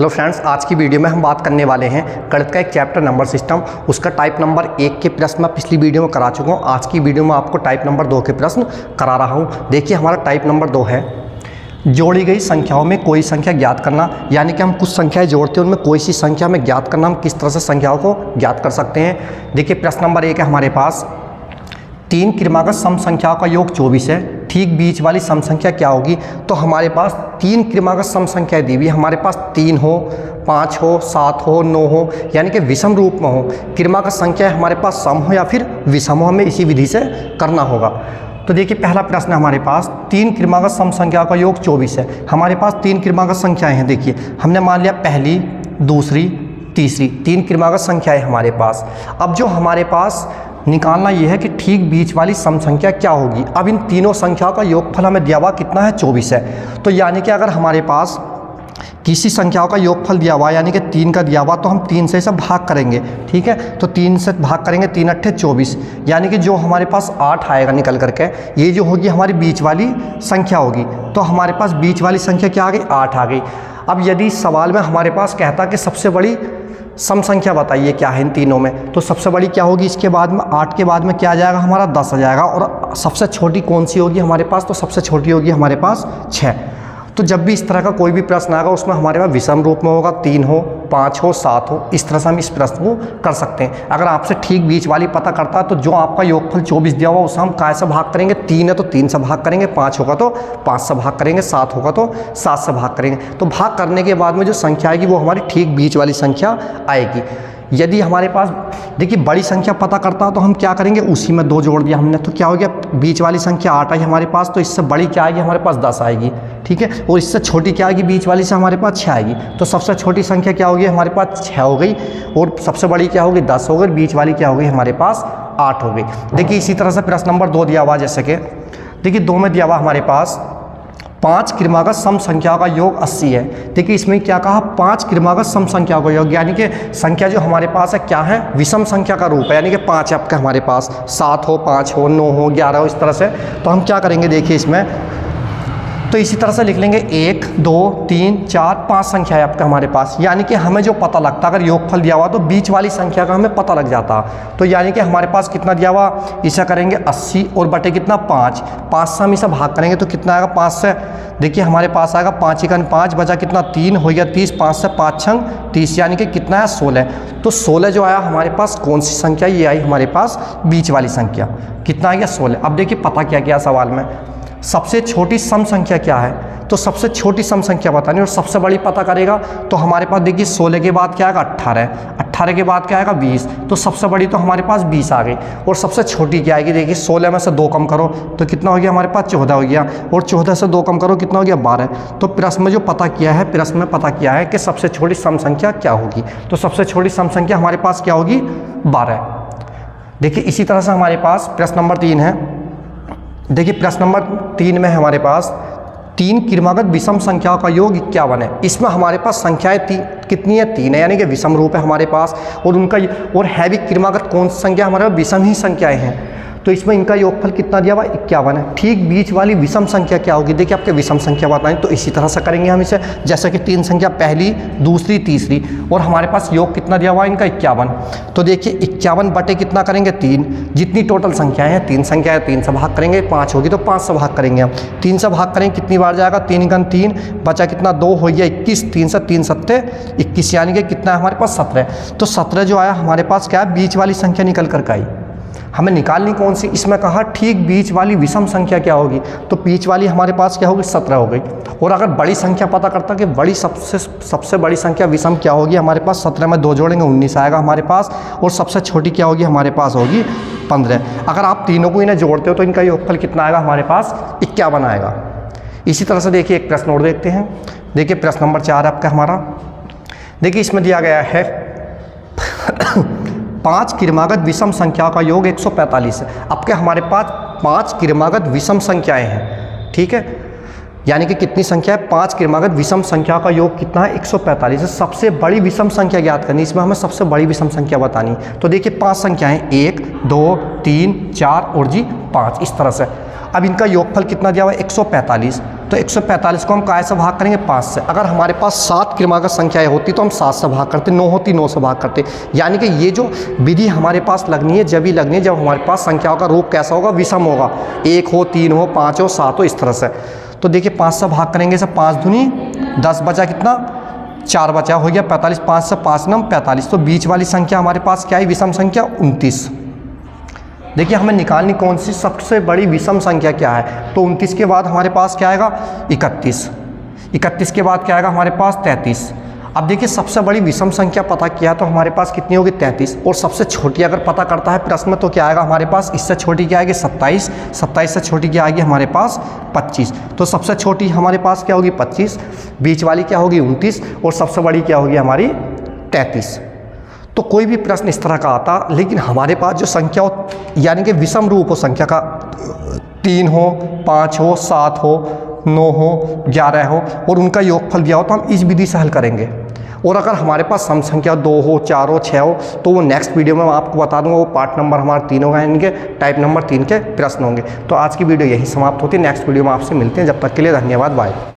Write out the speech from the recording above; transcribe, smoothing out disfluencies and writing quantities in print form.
Hello friends, आज की video में हम बात करने वाले हैं गणित का एक चैप्टर नंबर सिस्टम। उसका टाइप नंबर 1 के प्रश्न मैं पिछली वीडियो में करा चुका हूँ। आज की वीडियो में आपको टाइप नंबर 2 के प्रश्न करा रहा हूँ। देखिए, हमारा टाइप नंबर 2 है जोड़ी गई संख्याओं में कोई संख्या ज्ञात करना। यानी कि हम कुछ संख्याएं जोड़ते हैं, उनमें कोई सी संख्या में ज्ञात करना, हम किस तरह से संख्याओं को ज्ञात कर सकते हैं। देखिए, प्रश्न नंबर 1 है हमारे पास, 3 क्रमागत सम संख्याओं का योग 24 है। ठीक बीच वाली सम संख्या क्या होगी? तो हमारे पास 3 क्रमागत सम संख्याएं दी हुई है। हमारे पास 3 हो, 5 हो, 7 हो, 9 हो, यानी कि विषम रूप में हो। क्रमागत संख्या हमारे पास सम हो या फिर विषम हो, हमें इसी विधि से करना होगा। तो देखिए, पहला प्रश्न हमारे पास 3 क्रमागत सम संख्या का योग 24 है। हमारे पास 3 क्रमागत संख्याएं हैं। देखिए, हमने मान लिया पहली, दूसरी, तीसरी, 3 क्रमागत संख्याएं हमारे पास। अब जो हमारे पास निकालना ये है कि ठीक बीच वाली सम संख्या क्या होगी। अब इन तीनों संख्याओं का योगफल हमें दिया हुआ कितना है? 24 है। तो यानी कि अगर हमारे पास किसी संख्याओं का योगफल दिया हुआ, यानी कि 3 का दिया हुआ, तो हम 3 से इसे भाग करेंगे। ठीक है, तो 3 से भाग करेंगे, 3 अट्ठे 24, यानी कि जो हमारे पास 8 आएगा निकल करके, ये जो होगी हमारी बीच वाली संख्या होगी। तो हमारे पास बीच वाली संख्या क्या आ गई? 8 आ गई। अब यदि सवाल में हमारे पास कहता कि सबसे बड़ी सम संख्या बताइए क्या है इन तीनों में, तो सबसे बड़ी क्या होगी? इसके बाद में 8 के बाद में क्या आ जाएगा? हमारा 10 आ जाएगा। और सबसे छोटी कौन सी होगी हमारे पास? तो सबसे छोटी होगी हमारे पास 6। तो जब भी इस तरह का कोई भी प्रश्न आएगा, उसमें हमारे पास विषम रूप में होगा, 3 हो, 5 हो, 7 हो। इस तरह से हम इस प्रश्न को कर सकते हैं। अगर आपसे ठीक बीच वाली पता करता है, तो जो आपका योगफल 24 दिया हुआ, उससे हम काय से भाग करेंगे? 3 है तो 3 से भाग करेंगे, 5 होगा तो 5 से भाग करेंगे, 7 होगा तो 7 से भाग करेंगे। तो भाग करने के बाद में जो संख्या आएगी वो हमारी ठीक बीच वाली संख्या आएगी। यदि हमारे पास देखिए बड़ी संख्या पता करता है, तो हम क्या करेंगे? उसी में 2 जोड़ दिया हमने, तो क्या हो गया? बीच वाली संख्या 8 आई हमारे पास, तो इससे बड़ी क्या आएगी? हमारे पास 10 आएगी। ठीक है, और इससे छोटी क्या आएगी? बीच वाली से हमारे पास 6 आएगी। तो सबसे छोटी संख्या क्या होगी? हमारे पास 6 हो गई, और सबसे बड़ी क्या होगी? 10 हो गई। बीच वाली क्या हो गई? हमारे पास 8 हो गई। देखिए, इसी तरह से प्रश्न नंबर 2 दिया हुआ, जैसे कि देखिए 2 में दिया हुआ हमारे पास 5 क्रमागत सम संख्याओं का योग 80 है। देखिए, इसमें क्या कहा? 5 क्रमागत सम संख्याओं का योग, यानी कि संख्या जो हमारे पास है क्या है? विषम संख्या का रूप है। यानी कि 5 है आपका हमारे पास, 7 हो, 5 हो, 9 हो, 11 हो, इस तरह से। तो हम क्या करेंगे? देखिए, इसमें तो इसी तरह से लिख लेंगे 1, 2, 3, 4, 5 संख्या है आपका हमारे पास। यानी कि हमें जो पता लगता, अगर योगफल दिया हुआ तो बीच वाली संख्या का हमें पता लग जाता। तो यानी कि हमारे पास कितना दिया हुआ? इसे करेंगे 80 और बटे कितना? 5। 5 से हम इसे भाग करेंगे तो कितना आएगा? 5 से देखिए हमारे पास आएगा 5 एकन 5, बचा कितना? 3 हो गया 30। 5 से 5 छंग 30, यानी कि कितना है? 16। तो 16 जो आया हमारे पास, कौन सी संख्या? ये आई हमारे पास बीच वाली संख्या। कितना आ गया? 16। अब देखिए पता क्या किया सवाल में, सबसे छोटी सम संख्या क्या है? तो सबसे छोटी सम संख्या बतानी, और सबसे बड़ी पता करेगा। तो हमारे पास देखिए 16 के बाद क्या आएगा? 18। 18 के बाद क्या आएगा? 20। तो सबसे बड़ी तो हमारे पास 20 आ गई, और सबसे छोटी क्या आएगी? देखिए 16 में से 2 कम करो तो कितना हो गया हमारे पास? 14 हो गया, और 14 से 2 कम करो कितना हो गया? 12। तो प्रश्न में जो पता किया है, प्रश्न में पता किया है कि सबसे छोटी सम संख्या क्या होगी। तो सबसे छोटी सम संख्या हमारे पास क्या होगी? 12। देखिए, इसी तरह से हमारे पास प्रश्न नंबर 3 है। देखिए, प्रश्न नंबर 3 में हमारे पास 3 क्रमागत विषम संख्याओं का योग 51 है। इसमें हमारे पास संख्याएं कितनी है? 3 है, यानी कि विषम रूप है हमारे पास, और उनका और है भी क्रमागत कौन सी संख्या? हमारे पास विषम ही संख्याएं हैं। तो इसमें इनका योगफल कितना दिया हुआ? 51 है। ठीक बीच वाली विषम संख्या क्या होगी? देखिए, आपके विषम संख्या बताएं, तो इसी तरह से करेंगे हम इसे, जैसे कि 3 संख्या, पहली, दूसरी, तीसरी, और हमारे पास योग कितना दिया हुआ है इनका? 51। तो देखिए 51 बटे कितना करेंगे? 3। जितनी टोटल संख्याएं हैं, 3 संख्या है, 3 से भाग करेंगे, 5 होगी तो 5 से भाग करेंगे हम। 3 से भाग करेंगे कितनी बार जाएगा? 3 एकन 3, बचा कितना? 2 हो गया 21। 3 से 3 सत्ते 21, यानी कि कितना है हमारे पास? 17। तो 17 जो आया हमारे पास क्या है? बीच वाली संख्या निकल कर आई। हमें निकालनी कौन सी? इसमें कहा ठीक बीच वाली विषम संख्या क्या होगी? तो बीच वाली हमारे पास क्या होगी? 17 हो गई। और अगर बड़ी संख्या पता करता कि बड़ी सबसे बड़ी संख्या विषम क्या होगी हमारे पास? 17 में 2 जोड़ेंगे 19 आएगा हमारे पास, और सबसे छोटी क्या होगी हमारे पास? होगी 15। अगर आप तीनों को इन्हें जोड़ते हो तो इनका योगफल कितना आएगा हमारे पास? 51 आएगा। इसी तरह से देखिए एक प्रश्न और देखते हैं। देखिए, प्रश्न नंबर 4 आपका हमारा। देखिए, इसमें दिया गया है 5 क्रमागत विषम संख्याओं का योग 145 है। अब क्या हमारे पास 5 क्रमागत विषम संख्याएं हैं। ठीक है, यानी कि कितनी संख्या है? 5 क्रमागत विषम संख्या का योग कितना है? 145 है। सबसे बड़ी विषम संख्या ज्ञात करनी, इसमें हमें सबसे बड़ी विषम संख्या बतानी। तो देखिए 5 संख्याएं, 1, 2, 3, 4 और जी 5, इस तरह से। अब इनका योगफल कितना दिया हुआ है? 145। तो 145 को हम काय से भाग करेंगे 5 से। अगर हमारे पास 7 क्रमागत संख्याएं होती तो हम 7 से भाग करते, 9 होती 9 से भाग करते। यानी कि ये जो विधि हमारे पास लगनी है जब ही लगनी है जब हमारे पास संख्याओं का रूप कैसा होगा, विषम होगा, 1 हो, 3 हो, 5 हो, 7 हो, इस तरह से। तो देखिए 5 से भाग करेंगे से 5 दूनी 10, बचा कितना 4 बचा, हो गया 45, 5 से 5 नम 45। तो बीच वाली संख्या हमारे पास क्या है, विषम संख्या 29। देखिए हमें निकालनी कौन सी सबसे बड़ी विषम संख्या क्या है, तो 29 के बाद हमारे पास क्या आएगा 31, 31 के बाद क्या आएगा हमारे पास 33। अब देखिए सबसे बड़ी विषम संख्या पता किया तो हमारे पास कितनी होगी 33, और सबसे छोटी अगर पता करता है प्रश्न में तो क्या आएगा हमारे पास, इससे छोटी क्या आएगी 27, 27 से छोटी क्या आएगी हमारे पास 25। तो सबसे छोटी हमारे पास क्या होगी 25, बीच वाली क्या होगी 29, और सबसे बड़ी क्या होगी हमारी 33। तो कोई भी प्रश्न इस तरह का आता, लेकिन हमारे पास जो संख्या हो यानी कि विषम रूप हो संख्या का, 3 हो, 5 हो, 7 हो, 9 हो, 11 हो, और उनका योगफल दिया हो तो हम इस विधि से हल करेंगे। और अगर हमारे पास सम संख्या 2 हो, 4 हो, 6 हो तो वो नेक्स्ट वीडियो में मैं आपको बता दूंगा, वो पार्ट नंबर हमारा 3 होगा, इनके टाइप नंबर 3 के प्रश्न होंगे। तो आज की वीडियो यही समाप्त होती है, नेक्स्ट वीडियो में आपसे मिलते हैं, जब तक के लिए धन्यवाद, बाय।